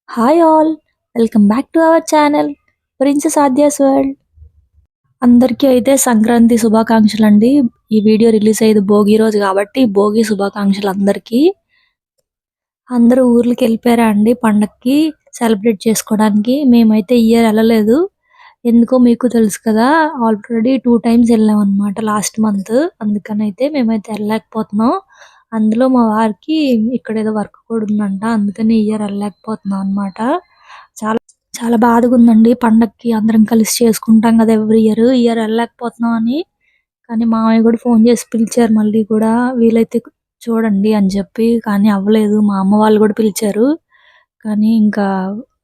Hi all! Welcome back to our channel princess Aadya's world. అందరికీ అయితే సంక్రాంతి శుభాకాంక్షలండి. ఈ వీడియో రిలీజ్ అయ్యేది భోగి రోజు కాబట్టి భోగి శుభాకాంక్షలు అందరికీ. అందరూ ఊర్లకెళ్ళిపోయారా అండి పండక్కి సెలబ్రేట్ చేసుకోవడానికి. మేమైతే ఈ ఇయర్ ఎళ్ళలేదు. ఎందుకో మీకు తెలుసు కదా! ఆల్రెడీ 2 టైమ్స్ ఎళ్ళామనమాట లాస్ట్ మంత్. అందుకనైతే మేమైతే ఎళ్ళలేకపోతున్నాం. అందులో మా వారికి ఇక్కడేదో వర్క్ కూడా ఉందంట. అందుకని ఈ ఇయర్ ఎళ్ళలేకపోతున్నాం అనమాట. చాలా చాలా బాధగుందండి. పండక్కి అందరం కలిసి చేసుకుంటాం కదా ఎవ్రీ ఇయర్. ఈ ఇయర్ ఎళ్ళలేకపోతున్నాం అని. కానీ మామయ్య కూడా ఫోన్ చేసి పిలిచారు మళ్ళీ కూడా. వీలైతే చూడండి అని చెప్పి. కానీ అవ్వలేదు. మా అమ్మ వాళ్ళు కూడా పిలిచారు. కానీ ఇంకా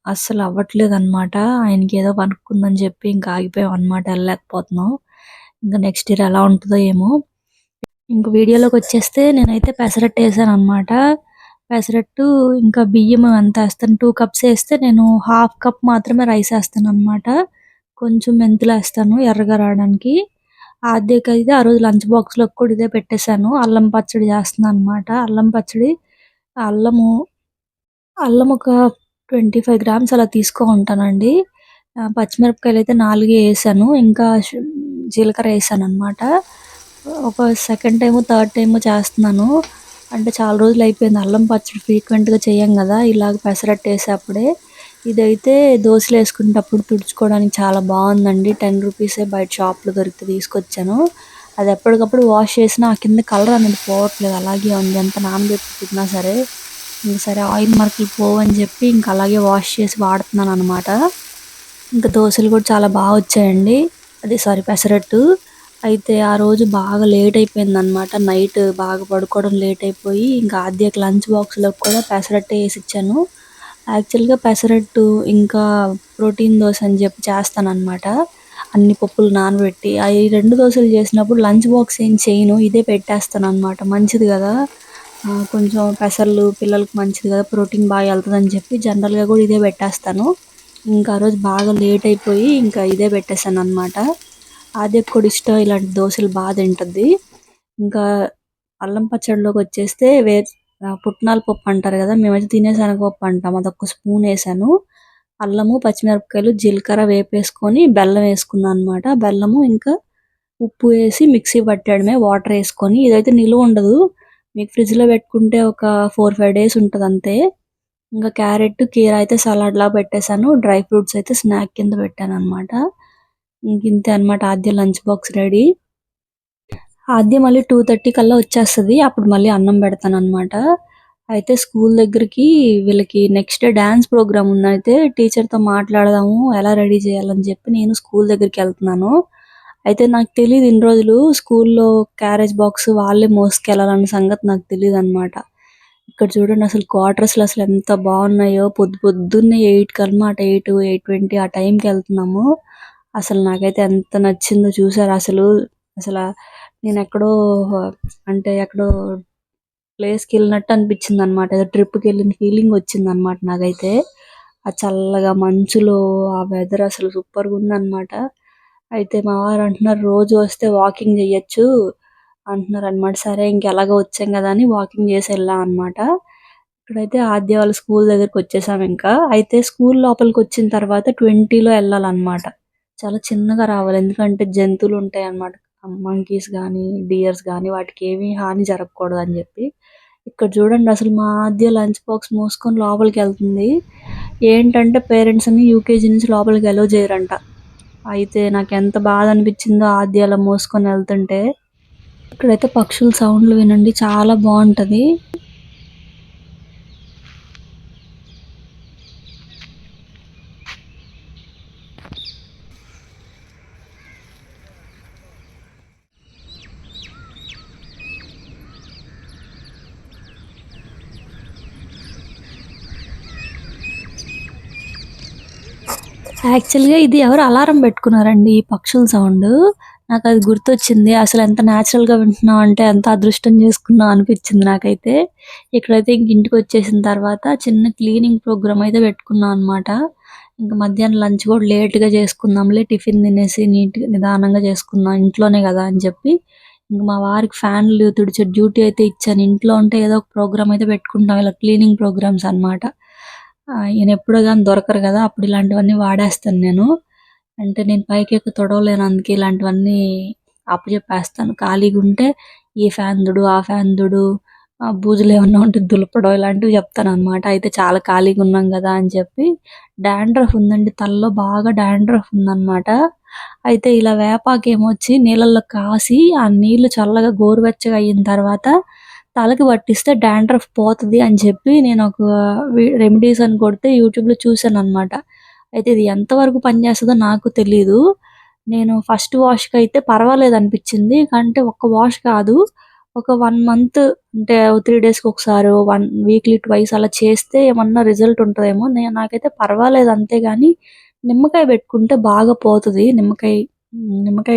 అస్సలు అవ్వట్లేదనమాట. ఆయనకేదో వర్క్ ఉందని చెప్పి ఇంకా ఆగిపోయామనమాట. ఎళ్ళలేకపోతున్నాం. ఇంకా నెక్స్ట్ ఇయర్ ఎలా ఉంటదో ఏమో! ఇంక వీడియోలోకొచ్చేస్తే నేనైతే పెసరట్టేసాననమాట. పెసరట్టు ఇంకా బియ్యం అంతా ఏస్తాను. 2 కప్స్ ఏస్తే నేను హాఫ్ కప్ మాత్రమే రైస్ ఏస్తాననమాట. కొంచెం మెంతులేస్తాను ఎర్రగా రావడానికి. ఆద్యకైతే ఆ రోజు లంచ్ బాక్స్‌లోకి కూడా ఇదే పెట్టేసాను. అల్లం పచ్చడి చేస్తున్నాననమాట. అల్లం పచ్చడి అల్లము, అల్లం ఒక 25 గ్రామ్స్ అలా ఉంటానండి. పచ్చిమిరపకాయలైతే 4 ఏసాను. ఇంకా జీలకర్ర ఏసాననమాట. ఒక సెకండ్ టైమో, థర్డ్ టైమో చేస్తున్నాను. అంటే చాలా రోజులయిపోయింది అల్లం పచ్చడి ఫ్రీక్వెంట్‌గా చెయ్యం గదా! ఇలాగ పెసరట్టేసేప్పుడే. ఇదైతే దోసలేసుకునేటప్పుడు తుడుచుకోవడానికి చాలా బావుందండి. 10 రూపీసే బయట షాప్‌లో దొరికితే తీసుకొచ్చాను. అది ఎప్పటికప్పుడు వాష్ చేసినా ఆ కింద కలర్ అనేది పోవట్లేదు. అలాగే ఉంది. ఎంత నానబెట్టి ఉతికినా సరే. ఇంక సరే ఆయిల్ మరకలు పోవని చెప్పి ఇంక అలాగే వాష్ చేసి వాడుతున్నాననమాట. ఇంకా దోసలు కూడా చాలా వచ్చాయండి. సారీ పెసరట్టు. అయితే ఆ రోజు బాగా లేట్ అయిపోయిందనమాట. నైట్ బాగా పడుకోవడం లేట్ అయిపోయి ఇంకా ఆద్యకి లంచ్ బాక్స్‌లోకి కూడా పెసరట్టే ఏసిచ్చాను. యాక్చువల్‌గా పెసరట్టు ఇంకా ప్రోటీన్ దోస అని చెప్పి చేస్తాననమాట. అన్ని పప్పులు నానబెట్టి. ఈ 2 దోసలు చేసినప్పుడు లంచ్ బాక్స్ ఏం చేయను. ఇదే పెట్టేస్తాననమాట. మంచిది గదా! కొంచెం పెసర్లు పిల్లలకి మంచిది కదా! ప్రోటీన్ బాగా ఎళ్తదని చెప్పి జనరల్‌గా కూడా ఇదే పెట్టేస్తాను. ఇంకా ఆ రోజు బాగా లేట్ అయిపోయి ఇంకా ఇదే పెట్టేసాననమాట. ఆద్యకి కూడా ఇష్టం ఇలాంటి దోసలు తింటది. ఇంకా అల్లం పచ్చడిలోకొచ్చేస్తే పుట్నాల పప్పు అంటారు గదా! మేమైతే తినేశనగపప్పు అంటాం. అదొక స్పూన్ ఏసాను. అల్లము, పచ్చిమిరపకాయలు, జీలకర్ర వేపేసుకొని బెల్లం ఏసుకున్నా అనమాట. బెల్లము ఇంకా ఉప్పు ఏసి మిక్సీ పట్టేయడమే వాటర్ ఏసుకొని. ఇదైతే నిలువుండదు. మీకు ఫ్రిడ్జ్‌లో పెట్టుకుంటే ఒక 4, 5 డేస్ ఉంటదంతే. ఇంకా క్యారెట్, కీర అయితే సలాడ్‌లా పెట్టేసాను. డ్రై ఫ్రూట్స్ అయితే స్నాక్ కింద పెట్టాననమాట. ఇంకింతే అనమాట ఆద్య లంచ్ బాక్స్ రెడీ. ఆద్య మళ్ళీ 2:30 కల్లా వచ్చేస్తది. అప్పుడు మళ్ళీ అన్నం పెడతాననమాట. అయితే స్కూల్ దగ్గరికి వీళ్ళకి నెక్స్ట్ డే డాన్స్ ప్రోగ్రామ్ ఉందయితే టీచర్‌తో మాట్లాడదాము ఎలా రెడీ చేయాలని చెప్పి నేను స్కూల్ దగ్గరికెళ్తున్నాను. అయితే నాకు తెలీదు ఇన్ని రోజులు స్కూల్‌లో క్యారేజ్ బాక్స్ వాళ్ళే మోసుకెళ్ళాలన్న సంగతి నాకు తెలీదనమాట. ఇక్కడ చూడండి అసలు క్వార్టర్స్‌లో అసలు ఎంత బాగున్నాయో. పొద్దున్నే 8 కనమాట 8, 8:20 ఆ టైంకెళ్తున్నాము. అసలు నాకైతే ఎంత నచ్చిందో చూసారా అసలు. అసల నేనెక్కడో అంటే ఎక్కడో ప్లేస్‌కెళ్ళినట్టు అనిపించిందనమాట. ఏదో ట్రిప్‌కెళ్ళిన ఫీలింగ్ వచ్చిందనమాట నాకైతే. ఆ చల్లగా మంచులో ఆ వెదర్ అసలు సూపర్‌గుందనమాట. అయితే మా వారు అంటున్నారు, "రోజు వస్తే వాకింగ్ చెయ్యొచ్చు" అంటున్నారనమాట. సరే ఇంకెలాగో వచ్చాం కదా అని వాకింగ్ చేసి వెళ్ళాం అనమాట. ఇక్కడైతే ఆద్య వాళ్ళ స్కూల్ దగ్గరికొచ్చేసామింకా. అయితే స్కూల్ లోపలికొచ్చిన తర్వాత 20లో ఎళ్ళాలనమాట. చాలా చిన్నగా రావాలి. ఎందుకంటే జంతువులుంటాయనమాట. మంకీస్ గానీ, డియర్స్ గానీ వాటికేమీ హాని జరగకూడదని జెప్పి. ఇక్కడ చూడండి అసలు మా ఆద్య లంచ్ బాక్స్ మోసుకొని లోపలికెళ్తుంది. ఏంటంటే పేరెంట్స్‌ని యూకేజీ నుంచి లోపలికి అలో చేయరంట. అయితే నాకెంత బాధనిపిచ్చిందో ఆద్య అలా మోసుకొనెళ్తుంటే. ఇక్కడైతే పక్షుల సౌండ్‌లు వినండి చాలా బావుంటది. యాక్చువల్‌గా ఇది ఎవరో అలారం పెట్టుకున్నారండి ఈ పక్షుల సౌండు. నాకది గుర్తొచ్చింది. అసలెంత న్యాచురల్‌గా వింటున్నాం అంటే ఎంత అదృష్టం చేసుకున్నాం అనిపిచ్చింది నాకైతే. ఇక్కడైతే ఇంక ఇంటికొచ్చేసిన తర్వాత చిన్న క్లీనింగ్ ప్రోగ్రామ్ అయితే పెట్టుకున్నాం అనమాట. ఇంక మధ్యాహ్నం లంచ్ కూడా లేట్‌గా చేసుకుందాంలే టిఫిన్ తినేసి నీట్‌గా నిదానంగా చేసుకుందాం ఇంట్లోనే గదా అని చెప్పి ఇంక మా వారికి ఫ్యాన్లు తుడిచే డ్యూటీ అయితే ఇచ్చాను. ఇంట్లో ఉంటే ఏదో ఒక ప్రోగ్రామ్ అయితే పెట్టుకుంటాం. ఇలా క్లీనింగ్ ప్రోగ్రామ్స్ అనమాట. ఈయనెప్పుడో గాని దొరకరు గదా! అప్పుడు ఇలాంటివన్నీ వాడేస్తాను నేను. అంటే నేను పైకెక్కి తొడవలేను. అందుకే ఇలాంటివన్నీ అప్పజెప్పేస్తాను. ఖాళీగుంటే ఈ ఫ్యాన్ దుడు, ఆ ఫ్యాన్ దుడు, బూజులేమన్నా ఉంటే దులపడం ఇలాంటివి చెప్తాననమాట. అయితే చాలా ఖాళీగున్నాం గదా అని చెప్పి డాండ్రఫ్ ఉందండి. తలలో బాగా డాండ్రఫ్ ఉందనమాట. అయితే ఇలా వేపాకేమొచ్చి నీళ్ళల్లో కాసి, ఆ నీళ్లు చల్లగా గోరువెచ్చగా అయిన తర్వాత తలకి పట్టిస్తే డాండ్రఫ్ పోతది అని చెప్పి నేనొక రెమెడీస్ అని కొడితే యూట్యూబ్‌లో చూసాననమాట. అయితే ఇది ఎంతవరకు పనిచేస్తదో నాకు తెలీదు. నేను ఫస్ట్ వాష్‌కయితే పర్వాలేదనిపిచ్చింది. అంటే ఒక్క వాష్ కాదు. ఒక 1 మంత్ అంటే 3 డేస్‌కొకసారో, వీక్లీ ట్వైస్ అలా చేస్తే ఏమన్నా రిజల్ట్ ఉంటదేమో. నాకైతే పర్వాలేదు అంతే గాని, నిమ్మకాయ పెట్టుకుంటే బాగా పోతది. నిమ్మకాయ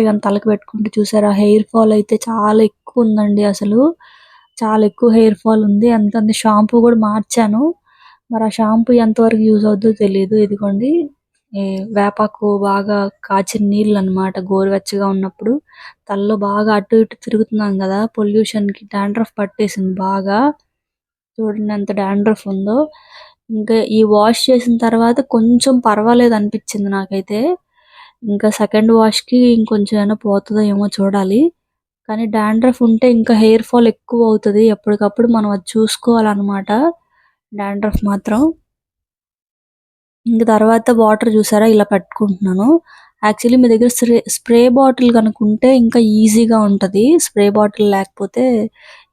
గాని తలకి పెట్టుకుంటే చూసారా హెయిర్ ఫాల్ అయితే చాలా ఎక్కువుందండి అసలు. చాలా ఎక్కువ హెయిర్ ఫాల్ ఉంది. అందుకని షాంపూ గూడా మార్చాను. మరి ఆ షాంపూ ఎంతవరకు యూజ్ అవుద్దో తెలీదు. ఇదిగోండి ఈ వేపాకు బాగా కాచిన నీళ్ళనమాట గోరువెచ్చగా ఉన్నప్పుడు తలలో బాగా అటు ఇటు తిరుగుతున్నాం గదా! పొల్యూషన్‌కి డాండ్రఫ్ పట్టేసింది బాగా. చూడండి ఎంత డాండ్రఫ్ ఉందో. ఇంకా ఈ వాష్ చేసిన తర్వాత కొంచెం పర్వాలేదనిపిచ్చింది నాకైతే. ఇంకా సెకండ్ వాష్‌కి ఇంకొంచెం ఏమైనా పోతదో ఏమో చూడాలి. కానీ డాండ్రఫ్ ఉంటే ఇంకా హెయిర్ ఫాల్ ఎక్కువవుతది. ఎప్పటికప్పుడు మనం అది చూసుకోవాలనమాట. డాండ్రఫ్ మాత్రం. ఇంక తర్వాత వాటర్ చూసారా ఇలా పెట్టుకుంటున్నాను. యాక్చువల్లీ మీ దగ్గర స్ప్రే బాటిల్ గనుకుంటే ఇంకా ఈజీగా ఉంటది. స్ప్రే బాటిల్ లేకపోతే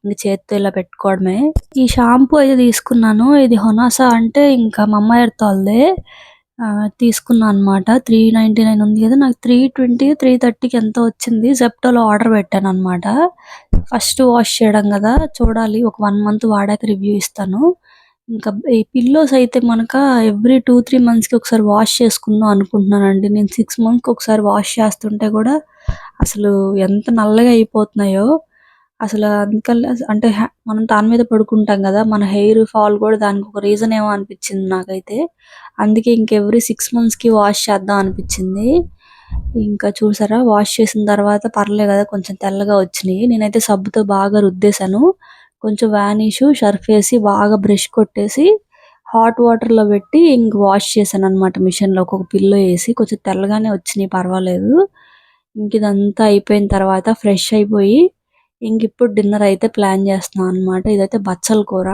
ఇంక చేత్తో ఇలా పెట్టుకోవడమే. ఈ షాంపూ అయితే తీసుకున్నాను. ఇది హొనాసా అంటే ఇంకా మమ్మ ఎర్త్ ఆళ్ళదే. తీసుకున్నా అనమాట. 399 ఉంది కదా! నాకు 320, 330కి ఎంతో వచ్చింది. జెప్టోలో ఆర్డర్ పెట్టాననమాట. ఫస్ట్ వాష్ చేయడం గదా! చూడాలి ఒక 1 మంత్ వాడాక రివ్యూ ఇస్తాను. ఇంకా ఈ పిల్లోస్ అయితే మనక ఎవ్రీ 2, 3 మంత్స్‌కి ఒకసారి వాష్ చేసుకుందాం అనుకుంటున్నానండి. నేను 6 మంత్స్‌కి ఒకసారి వాష్ చేస్తుంటే గూడా అసలు ఎంత నల్లగా అయిపోతున్నాయో. అసలు అందుకల్ల అంటే మనం దాని మీద పడుకుంటాం గదా! మన హెయిర్ ఫాల్ గూడా దానికొక రీజన్ ఏమో అనిపిచ్చింది నాకైతే. అందుకే ఇంక ఎవ్రీ 6 మంత్స్‌కి వాష్ చేద్దాం అనిపిచ్చింది. ఇంకా చూసారా వాష్ చేసిన తర్వాత పర్లే గదా! కొంచెం తెల్లగా వచ్చినియి. నేనైతే సబ్బుతో బాగా రుద్దేశాను. కొంచెం వానిషు, సర్ఫ్ ఏసి బాగా బ్రష్ కొట్టేసి హాట్ వాటర్‌లో పెట్టి ఇంక వాష్ చేశాననమాట మిషన్‌లో ఒక పిల్లో ఏసి. కొంచెం తెల్లగానే వచ్చినియి పర్వాలేదు. ఇంకిదంతా అయిపోయిన తర్వాత ఫ్రెష్ అయిపోయి ఇంకిప్పుడు డిన్నర్ అయితే ప్లాన్ చేస్తున్నాం అనమాట. ఇదైతే బచ్చల కూర.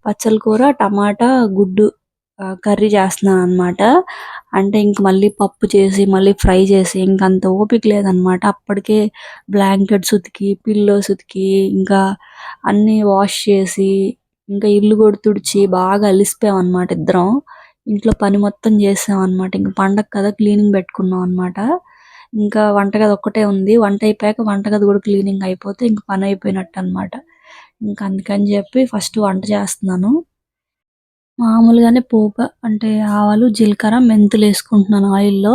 బచ్చల కూర, టమాటా, గుడ్డు కర్రీ చేస్తున్నాననమాట. అంటే ఇంక మళ్ళీ పప్పు చేసి, మళ్ళీ ఫ్రై చేసి ఇంకంత ఓపిక లేదనమాట. అప్పటికే బ్లాంకెట్స్ ఉతికి, పిల్లోస్ ఉతికి, ఇంకా అన్నీ వాష్ చేసి, ఇంకా ఇల్లు కూడా తుడిచి బాగా అలిసిపోయామనమాట ఇద్దరం. ఇంట్లో పని మొత్తం చేసామనమాట. ఇంక పండగ కదా క్లీనింగ్ పెట్టుకున్నాం అనమాట. ఇంకా వంటగది ఒక్కటే ఉంది. వంట అయిపోయాక వంటగది కూడా క్లీనింగ్ అయిపోతే ఇంక పని అయిపోయినట్టనమాట. ఇంక అందుకని చెప్పి ఫస్ట్ వంట చేస్తున్నాను. మామూలుగానే పోపు అంటే ఆవాలు, జీలకర్ర, మెంతులేసుకుంటున్నాను ఆయిల్‌లో.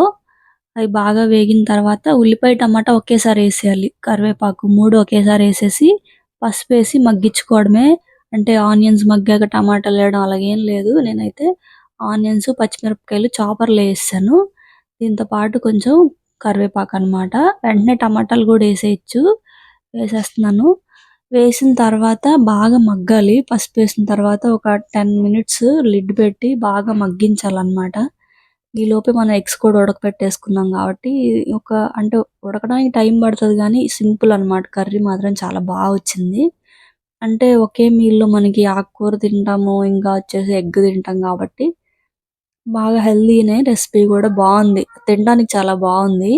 అవి బాగా వేగిన తర్వాత ఉల్లిపాయ, టమాటా ఒకేసారి ఏసేయాలి. కరివేపాకు 3 ఒకేసారి ఏసేసి, పసుపేసి మగ్గించుకోవడమే. అంటే ఆనియన్స్ మగ్గాక టమాటాలేయడం అలాగేం లేదు. నేనైతే ఆనియన్స్, పచ్చిమిరపకాయలు చాపర్‌లో ఏసేశాను. దీంతో పాటు కొంచెం కరివేపాకనమాట. వెంటనే టమాటాలు గూడా ఏసేయొచ్చు. వేసేస్తున్నాను. వేసిన తర్వాత బాగా మగ్గాలి. పసుపేసిన తర్వాత ఒక 10 మినిట్స్ లిడ్ పెట్టి బాగా మగ్గించాలనమాట. ఈలోపే మనం ఎగ్స్ కూడా ఉడకపెట్టేసుకున్నాం కాబట్టి ఒక అంటే ఉడకడానికి టైం పడతది గానీ సింపుల్ అనమాట. కర్రీ మాత్రం చాలా వచ్చింది. అంటే ఒకే మీల్‌లో మనకి ఆకుకూర తింటాము. ఇంకా వచ్చేసి ఎగ్ తింటాం కాబట్టి బాగా హెల్తీనే రెసిపీ గూడా బావుంది. తినడానికి చాలా బావుంది.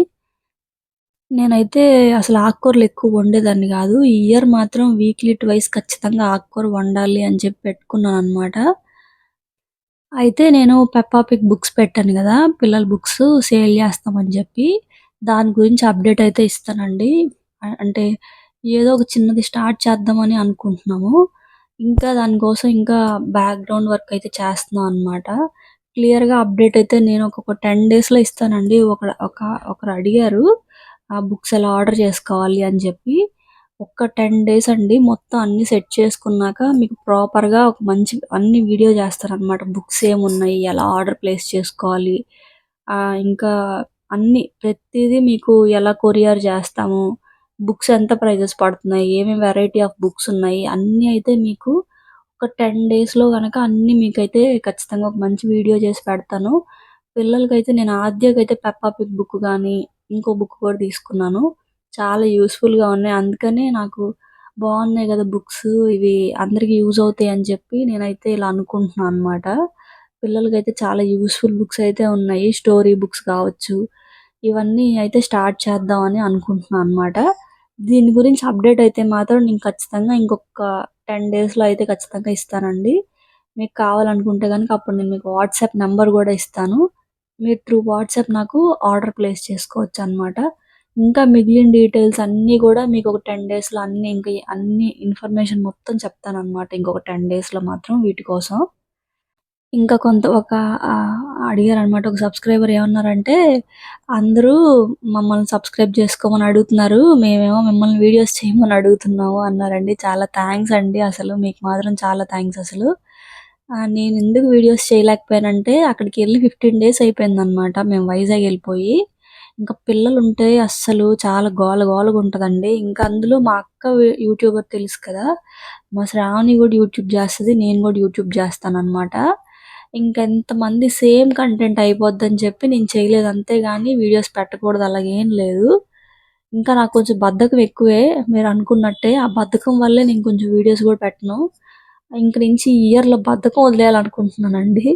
నేనైతే అసలు ఆకుకూరలు ఎక్కువ వండేదాన్ని గాదు. ఈ ఇయర్ మాత్రం వీక్లీ ట్వైస్ ఖచ్చితంగా ఆకుకూర వండాలి అని చెప్పి పెట్టుకున్నాననమాట. అయితే నేను పెప్పా పిగ్ బుక్స్ పెట్టాను గదా! పిల్లల బుక్స్ సేల్ జేస్తామని జెప్పి, దాని గురించి అప్డేట్ అయితే ఇస్తానండి. అంటే ఏదో ఒక చిన్నది స్టార్ట్ చేద్దామని అనుకుంటున్నాము. ఇంకా దానికోసం ఇంకా బ్యాక్‌గ్రౌండ్ వర్క్ అయితే చేస్తున్నాం అనమాట. క్లియర్‌గా అప్డేట్ అయితే నేను ఒక 10 డేస్‌లో ఇస్తానండి. ఒకరు అడిగారు. ఆ బుక్స్ ఎలా ఆర్డర్ చేసుకోవాలి అని జెప్పి. ఒక్క 10 డేస్ అండి. మొత్తం అన్నీ సెట్ చేసుకున్నాక మీకు ప్రాపర్‌గా ఒక మంచి అన్ని వీడియో చేస్తాననమాట. బుక్స్ ఏమున్నాయి? ఎలా ఆర్డర్ ప్లేస్ చేసుకోవాలి? ఇంకా అన్నీ ప్రతీదీ మీకు ఎలా కొరియర్ చేస్తాము? బుక్స్ ఎంత ప్రైజెస్ పడుతున్నాయి? ఏమేమి వెరైటీ ఆఫ్ బుక్స్ ఉన్నాయి? అన్నీ అయితే మీకు ఒక ఒక 10 డేస్‌లో గనక అన్నీ మీకైతే ఖచ్చితంగా ఒక మంచి వీడియో చేసి పెడతాను. పిల్లలకైతే నేను ఆద్యకైతే 'పెప్పా పిగ్' బుక్ గాని, ఇంకో బుక్ కూడా తీసుకున్నాను. చాలా యూజ్‌ఫుల్‌గా ఉన్నాయి. అందుకనే నాకు బావున్నాయి గదా! బుక్స్ ఇవి అందరికి యూజ్ అవుతాయి అని చెప్పి నేనైతే ఇలా అనుకుంటున్నాను అనమాట. పిల్లలకైతే చాలా యూజ్‌ఫుల్ బుక్స్ అయితే ఉన్నాయి. స్టోరీ బుక్స్ కావచ్చు. ఇవన్నీ అయితే స్టార్ట్ చేద్దామని అనుకుంటున్నాను అనమాట. దీని గురించి అప్డేట్ అయితే మాత్రం నేను ఖచ్చితంగా ఇంకొక 10 డేస్‌లో అయితే ఖచ్చితంగా ఇస్తానండి. మీకు కావాలనుకుంటే గనుక అప్పుడు నేను మీకు వాట్సాప్ నంబర్ గూడా ఇస్తాను. మీరు త్రూ వాట్సాప్ నాకు ఆర్డర్ ప్లేస్ చేసుకోవచ్చనమాట. ఇంకా మిగిలిన డీటెయిల్స్ అన్నీ గూడా మీకొక 10 డేస్‌లో అన్నీ ఇంక అన్ని ఇన్ఫర్మేషన్ మొత్తం చెప్తాననమాట. ఇంకొక 10 డేస్‌లో మాత్రం వీటి కోసం. ఇంకా కొంత ఒక అడిగారనమాట. ఒక సబ్‌స్క్రైబర్ ఏమన్నారంటే, "అందరూ మమ్మల్ని సబ్‌స్క్రైబ్ చేసుకోమని అడుగుతున్నారు. మేమేమో మిమ్మల్ని వీడియోస్ చేయమని అడుగుతున్నాము" అన్నారండి. చాలా థాంక్స్ అండి అసలు. మీకు మాత్రం చాలా థాంక్స్ అసలు. నేనెందుకు వీడియోస్ చేయలేకపోయానంటే, అక్కడికెళ్ళి 15 డేస్ అయిపోయిందనమాట. మేము వైజాగ్ ఎళ్ళిపోయి. ఇంకా పిల్లలుంటే అస్సలు చాలా గోల గోలగుంటదండి. ఇంకా అందులో మా అక్క యూట్యూబర్ తెలుసు కదా! మా శ్రావణి గూడా యూట్యూబ్ జేస్తది. నేను గూడా యూట్యూబ్ జేస్తాననమాట. ఇంకెంతమంది సేమ్ కంటెంట్ అయిపోద్దని చెప్పి నేను చేయలేదు. అంతేగాని వీడియోస్ పెట్టకూడదు అలాగేం లేదు. ఇంకా నాకు కొంచెం బద్ధకం ఎక్కువే మీరనుకున్నట్టే. ఆ బద్ధకం వల్లే నేను కొంచెం వీడియోస్ గూడా పెట్టను. ఇంక నుంచి ఈ ఇయర్‌లో బద్ధకం వదిలేయాలనుకుంటున్నానండి.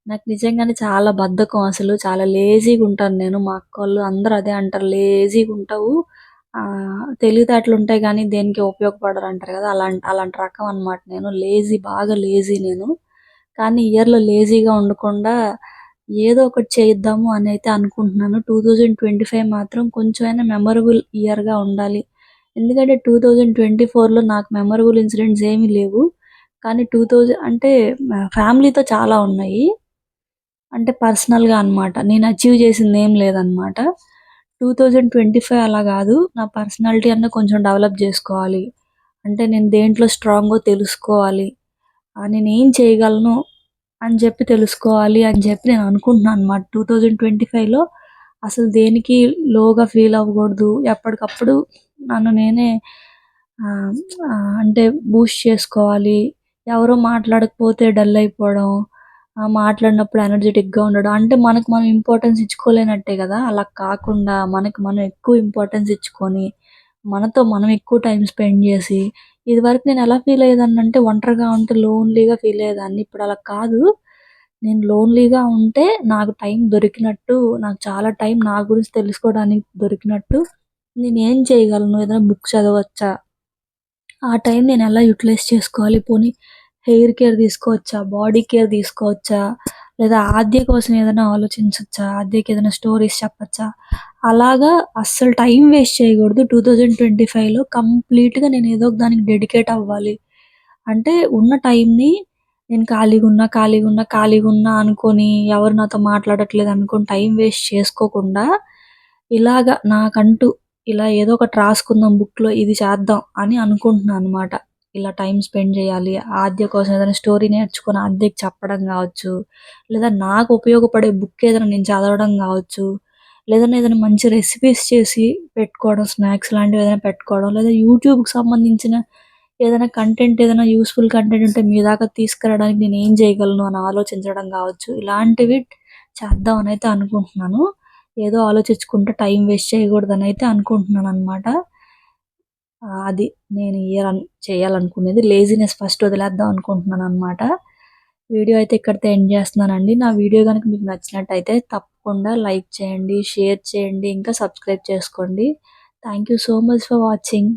నాకు నిజంగానే చాలా బద్ధకం అసలు. చాలా లేజీగుంటాను నేను. మా అక్కోళ్ళు అందరూ అదే అంటారు. లేజీగుంటావు. తెలివితేటలుంటాయి గానీ దేనికి ఉపయోగపడరంటారు గదా! అలాంటి రకం అనమాట నేను. బాగా లేజీ నేను. కానీ ఈ ఇయర్‌లో లేజీగా ఉండకుండా ఏదో ఒకటి చేద్దాము అనైతే అనుకుంటున్నాను. 2025 మాత్రం కొంచెమైనా మెమరబుల్ ఇయర్‌గా ఉండాలి. ఎందుకంటే 2024లో నాకు మెమరబుల్ ఇన్సిడెంట్స్ ఏమీ లేవు. కానీ 2000 అంటే ఫ్యామిలీతో చాలా ఉన్నాయి. అంటే పర్సనల్‌గా అనమాట. నేను అచీవ్ చేసిందేం లేదనమాట. 2025 అలా గాదు. నా పర్సనాలిటీ అన్నా కొంచెం డెవలప్ జేసుకోవాలి. అంటే నేను దేంట్లో స్ట్రాంగో తెలుసుకోవాలి. నేనేం చేయగలను అని జెప్పి తెలుసుకోవాలి అని జెప్పి నేను అనుకుంటున్నాను అనమాట. 2025లో అసలు దేనికి లోగా ఫీల్ అవ్వగూడదు. ఎప్పటికప్పుడు నన్ను నేనే ఆహ్, అంటే బూస్ట్ చేసుకోవాలి. ఎవరో మాట్లాడకపోతే డల్ అయిపోవడం. మాట్లాడినప్పుడు ఎనర్జిటిక్‌గా ఉండడం. అంటే మనకు మనం ఇంపార్టెన్స్ ఇచ్చుకోలేనట్టే గదా! అలా కాకుండా మనకు మనం ఎక్కువ ఇంపార్టెన్స్ ఇచ్చుకొని, మనతో మనం ఎక్కువ టైమ్ స్పెండ్ జేసి, ఇదివరకు నేనెలా ఫీల్ అయ్యేదాన్నంటే ఒంటరిగా ఉంటే లోన్‌లీగా ఫీల్ అయ్యేదాన్ని. ఇప్పుడు అలా కాదు. నేను లోన్‌లీగా ఉంటే నాకు టైం దొరికినట్టు, నాకు చాలా టైం నా గురించి తెలుసుకోవడానికి దొరికినట్టు, నేనేం చేయగలను? ఏదైనా బుక్ చదవచ్చా? ఆ టైం నేనెలా యుటిలైజ్ చేసుకోవాలి? పోనీ హెయిర్ కేర్ తీసుకోవచ్చా? బాడీ కేర్ తీసుకోవచ్చా? లేదా ఆద్య కోసం ఏదైనా ఆలోచించొచ్చా? ఆద్యకేదైనా స్టోరీస్ చెప్పచ్చా? అలాగా అస్సలు టైం వేస్ట్ చేయగూడదు. 2025లో కంప్లీట్‌గా నేను ఏదో ఒక దానికి డెడికేట్ అవ్వాలి. అంటే ఉన్న టైంని నేను ఖాళీగున్నా అనుకోని, ఎవరు నాతో మాట్లాడట్లేదు అనుకోని టైం వేస్ట్ చేసుకోకుండా, ఇలాగ నాకంటూ ఇలా ఏదో ఒకటి రాసుకుందాం బుక్‌లో ఇది చేద్దాం అని అనుకుంటున్నాననమాట. ఇలా టైమ్ స్పెండ్ జేయాలి. ఆద్య కోసం ఏదైనా స్టోరీ నేర్చుకొని ఆద్యకి చెప్పడం గావచ్చు, లేదా నాకు ఉపయోగపడే బుక్ ఏదైనా నేను చదవడం గావచ్చు, ఏదైనా మంచి రెసిపీస్ చేసి పెట్టుకోవడం, స్నాక్స్ లాంటివి ఏదైనా పెట్టుకోవడం, లేదా యూట్యూబ్‌కి సంబంధించిన ఏదైనా కంటెంట్ ఏదైనా యూజ్‌ఫుల్ కంటెంట్ ఉంటే మీ దాకా తీసుకురావడానికి నేనేం చేయగలను అని ఆలోచించడం గావచ్చు. ఇలాంటివి చేద్దామనైతే అనుకుంటున్నాను. ఏదో ఆలోచించుకుంటూ టైం వేస్ట్ చేయకూడదనైతే అనుకుంటున్నాననమాట. అది నేను ఈ ఇయర్ చేయాలనుకునేది. లేజినెస్ ఫస్ట్ వదిలేద్దాం అనుకుంటున్నాననమాట. వీడియో అయితే ఇక్కడితో ఎండ్ చేస్తున్నానండి. నా వీడియో గనుక మీకు నచ్చినట్టయితే తప్పకుండా లైక్ చేయండి, షేర్ చేయండి, ఇంకా సబ్స్క్రైబ్ చేసుకోండి. Thank you so much for watching.